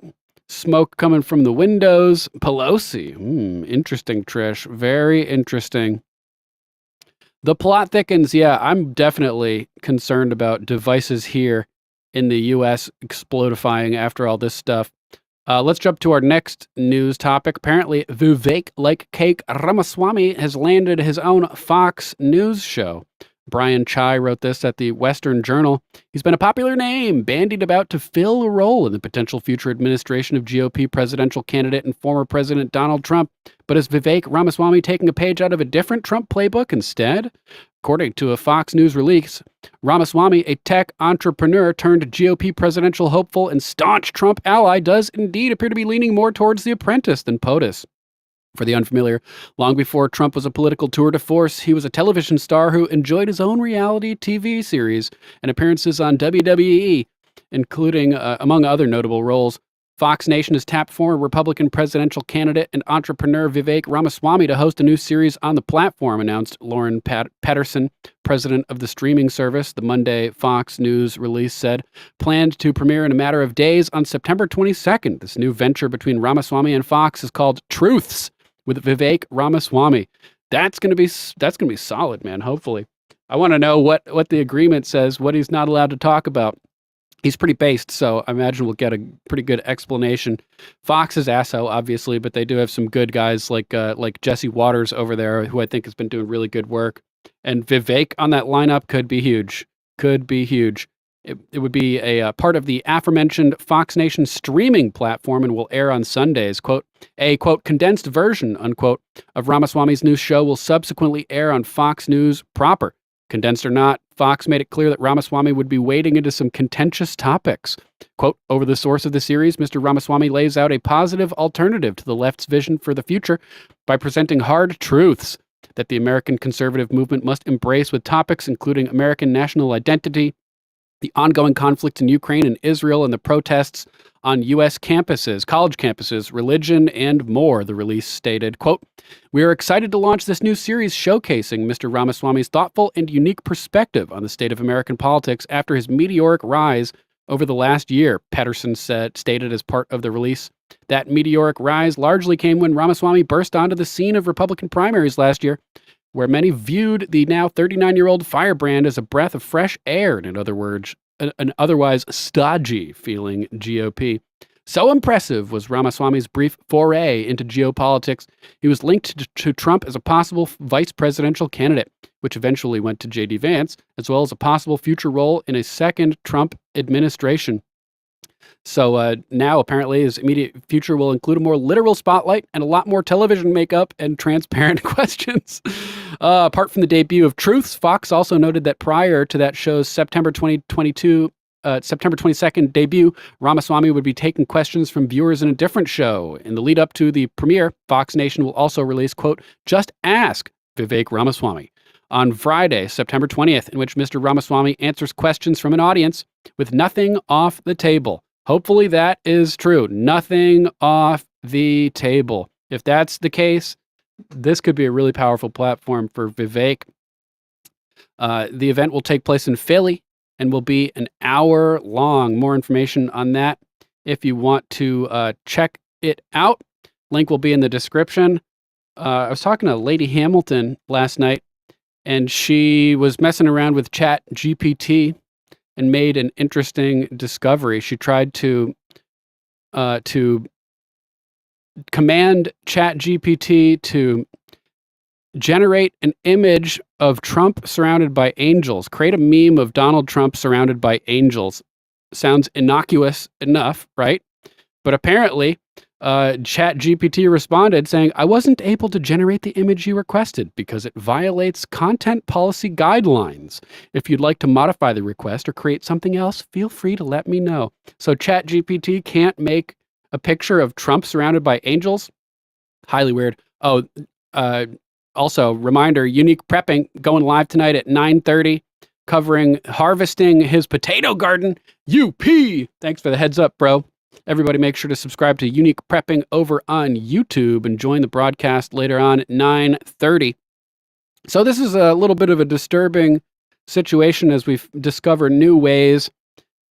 smoke coming from the windows. Pelosi. Interesting, Trish. Very interesting. The plot thickens. Yeah, I'm definitely concerned about devices here in the U.S. explodifying after all this stuff. Let's jump to our next news topic. Apparently, Vivek like cake Ramaswamy has landed his own Fox News show. Brian Chai wrote this at the Western Journal. He's been a popular name, bandied about to fill a role in the potential future administration of GOP presidential candidate and former President Donald Trump. But is Vivek Ramaswamy taking a page out of a different Trump playbook instead? According to a Fox News release, Ramaswamy, a tech entrepreneur turned GOP presidential hopeful and staunch Trump ally, does indeed appear to be leaning more towards The Apprentice than POTUS. For the unfamiliar, long before Trump was a political tour de force, he was a television star who enjoyed his own reality TV series and appearances on WWE, including, among other notable roles. Fox Nation has tapped former Republican presidential candidate and entrepreneur Vivek Ramaswamy to host a new series on the platform, announced Lauren Patterson, president of the streaming service. The Monday Fox News release said, planned to premiere in a matter of days on September 22nd. This new venture between Ramaswamy and Fox is called Truths with Vivek Ramaswamy. That's gonna be solid, man. Hopefully, I want to know what the agreement says, what he's not allowed to talk about. He's pretty based, so I imagine we'll get a pretty good explanation. Fox is ASO, obviously, but they do have some good guys like Jesse Waters over there, who I think has been doing really good work. And Vivek on that lineup could be huge. It would be a part of the aforementioned Fox Nation streaming platform and will air on Sundays. Quote, a, quote, condensed version, unquote, of Ramaswamy's new show will subsequently air on Fox News proper. Condensed or not, Fox made it clear that Ramaswamy would be wading into some contentious topics. Quote, over the source of the series, Mr. Ramaswamy lays out a positive alternative to the left's vision for the future by presenting hard truths that the American conservative movement must embrace with topics including American national identity, the ongoing conflict in Ukraine and Israel, and the protests on U.S. campuses, college campuses, religion, and more, the release stated. Quote, we are excited to launch this new series showcasing Mr. Ramaswamy's thoughtful and unique perspective on the state of American politics after his meteoric rise over the last year, Patterson stated as part of the release. That meteoric rise largely came when Ramaswamy burst onto the scene of Republican primaries last year, where many viewed the now 39-year-old firebrand as a breath of fresh air, in other words, an otherwise stodgy feeling GOP. So impressive was Ramaswamy's brief foray into geopolitics, he was linked to Trump as a possible vice presidential candidate, which eventually went to J.D. Vance, as well as a possible future role in a second Trump administration. So now, apparently, his immediate future will include a more literal spotlight and a lot more television makeup and transparent questions. Apart from the debut of Truths, Fox also noted that prior to that show's September 22nd debut, Ramaswamy would be taking questions from viewers in a different show. In the lead up to the premiere, Fox Nation will also release, quote, Just Ask Vivek Ramaswamy on Friday, September 20th, in which Mr. Ramaswamy answers questions from an audience with nothing off the table. Hopefully that is true. Nothing off the table. If that's the case, this could be a really powerful platform for Vivek. The event will take place in Philly and will be an hour long. More information on that if you want to check it out. Link will be in the description. I was talking to Lady Hamilton last night, and she was messing around with Chat GPT and made an interesting discovery. She tried to command Chat GPT to generate an image of Trump surrounded by angels, create a meme of Donald Trump surrounded by angels. sounds innocuous enough, right? But apparently, ChatGPT responded saying, I wasn't able to generate the image you requested because it violates content policy guidelines. If you'd like to modify the request or create something else, feel free to let me know. So ChatGPT can't make a picture of Trump surrounded by angels? Highly weird. Oh, also, reminder, Unique Prepping going live tonight at 9:30, covering harvesting his potato garden. UP! Thanks for the heads up, bro. Everybody make sure to subscribe to Unique Prepping over on YouTube and join the broadcast later on at 9:30. So this is a little bit of a disturbing situation as we discover new ways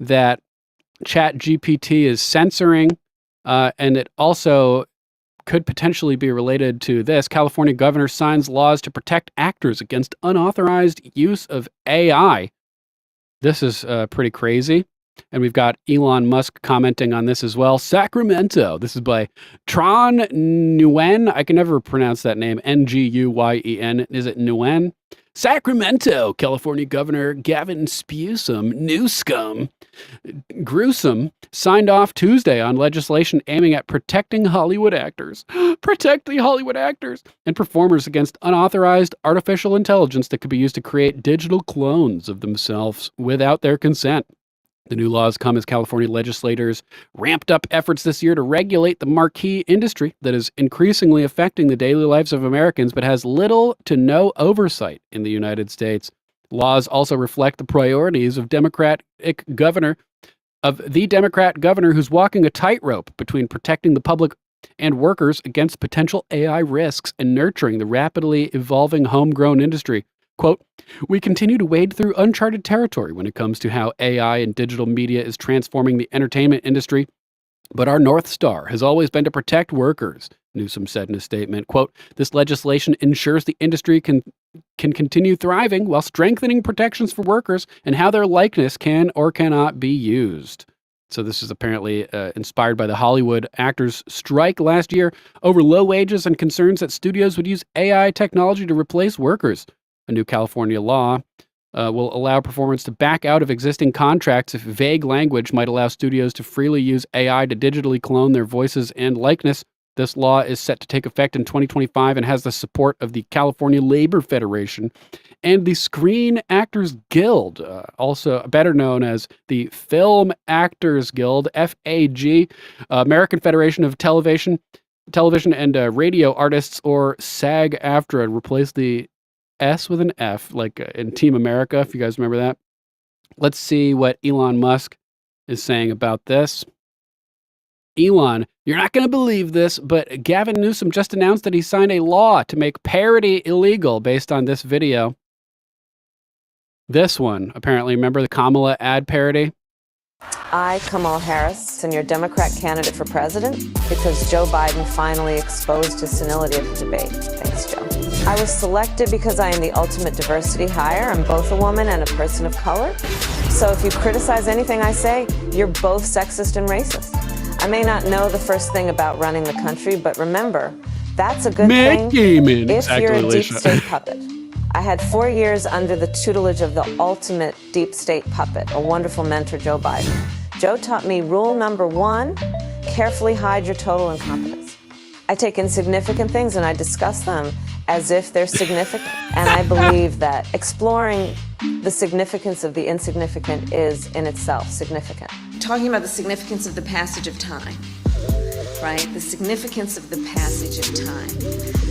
that ChatGPT is censoring, and it also could potentially be related to this. California governor signs laws to protect actors against unauthorized use of AI. This is pretty crazy. And we've got Elon Musk commenting on this as well. Sacramento. This is by Tron Nguyen. I can never pronounce that name. Nguyen. Is it Nguyen? Sacramento, California Governor Gavin Newsom, gruesome, signed off Tuesday on legislation aiming at protecting Hollywood actors. Protect the Hollywood actors and performers against unauthorized artificial intelligence that could be used to create digital clones of themselves without their consent. The new laws come as California legislators ramped up efforts this year to regulate the marquee industry that is increasingly affecting the daily lives of Americans, but has little to no oversight in the United States. Laws also reflect the priorities of the Democrat governor who's walking a tightrope between protecting the public and workers against potential AI risks and nurturing the rapidly evolving homegrown industry. Quote, we continue to wade through uncharted territory when it comes to how AI and digital media is transforming the entertainment industry, but our North Star has always been to protect workers, Newsom said in a statement. Quote, this legislation ensures the industry can continue thriving while strengthening protections for workers and how their likeness can or cannot be used. So this is apparently inspired by the Hollywood actors' strike last year over low wages and concerns that studios would use AI technology to replace workers. A new California law will allow performers to back out of existing contracts if vague language might allow studios to freely use AI to digitally clone their voices and likeness. This law is set to take effect in 2025 and has the support of the California Labor Federation and the Screen Actors Guild, also better known as the Film Actors Guild, FAG, American Federation of Television and Radio Artists, or SAG-AFTRA. Replace the S with an F, like in Team America, if you guys remember that. Let's see what Elon Musk is saying about this. Elon, you're not going to believe this, but Gavin Newsom just announced that he signed a law to make parody illegal based on this video. This one, apparently, remember the Kamala ad parody? I, Kamala Harris, am your Democrat candidate for president because Joe Biden finally exposed his senility at the debate. Thanks, Joe. I was selected because I am the ultimate diversity hire. I'm both a woman and a person of color. So if you criticize anything I say, you're both sexist and racist. I may not know the first thing about running the country, but remember, that's a good thing if you're a deep state puppet. I had 4 years under the tutelage of the ultimate deep state puppet, a wonderful mentor, Joe Biden. Joe taught me rule number 1, carefully hide your total incompetence. I take insignificant things and I discuss them as if they're significant. And I believe that exploring the significance of the insignificant is in itself significant. Talking about the significance of the passage of time, right? The significance of the passage of time.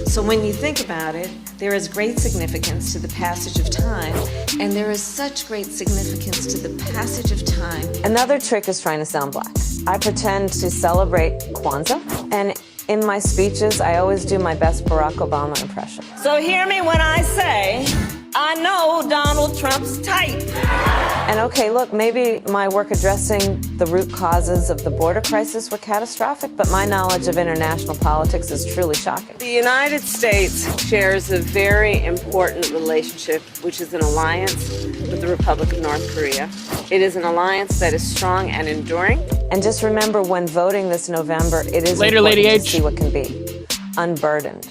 So when you think about it, there is great significance to the passage of time, and there is such great significance to the passage of time. Another trick is trying to sound black. I pretend to celebrate Kwanzaa, and in my speeches, I always do my best Barack Obama impression. So hear me when I say, I know Donald Trump's type. And okay, look, maybe my work addressing the root causes of the border crisis were catastrophic, but my knowledge of international politics is truly shocking. The United States shares a very important relationship, which is an alliance with the Republic of North Korea. It is an alliance that is strong and enduring. And just remember, when voting this November, it is important to see what can be unburdened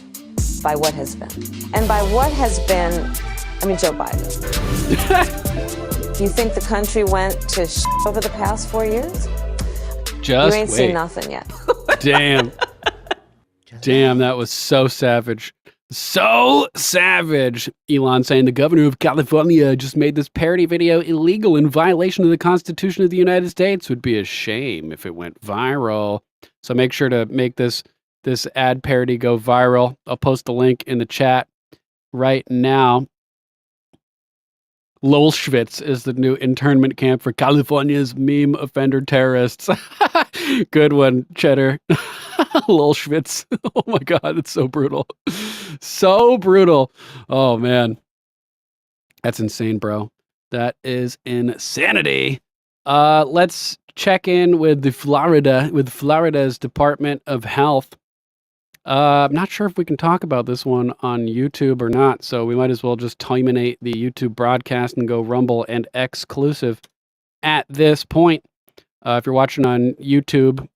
by what has been. And by what has been, I mean Joe Biden. If you think the country went to over the past 4 years, Just you ain't wait. seen nothing yet. Damn. Damn, that was so savage. So savage. Elon saying the governor of California just made this parody video illegal in violation of the Constitution of the United States. Would be a shame if it went viral. So make sure to make this ad parody go viral. I'll post the link in the chat right now. Lolschwitz is the new internment camp for California's meme offender terrorists. Good one, Cheddar. Lolschwitz. Oh my God, it's so brutal. So brutal. Oh man. That's insane, bro. That is insanity. Let's check in with Florida's Department of Health. I'm not sure if we can talk about this one on YouTube or not, so we might as well just terminate the YouTube broadcast and go Rumble and exclusive at this point. If you're watching on YouTube,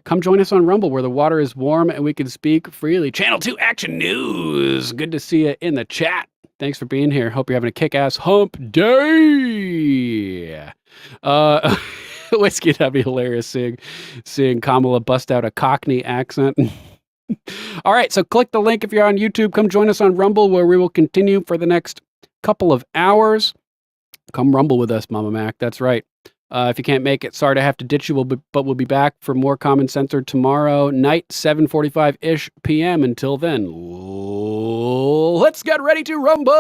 come join us on Rumble where the water is warm and we can speak freely. Channel 2 Action News. Good to see you in the chat. Thanks for being here. Hope you're having a kick-ass hump day. Whiskey, that'd be hilarious seeing Kamala bust out a Cockney accent. All right, so click the link if you're on YouTube. Come join us on Rumble where we will continue for the next couple of hours. Come rumble with us, Mama Mac. That's right. If you can't make it, sorry to have to ditch you, but we'll be back for more Common Censored tomorrow night, 7:45-ish p.m. Until then, let's get ready to rumble!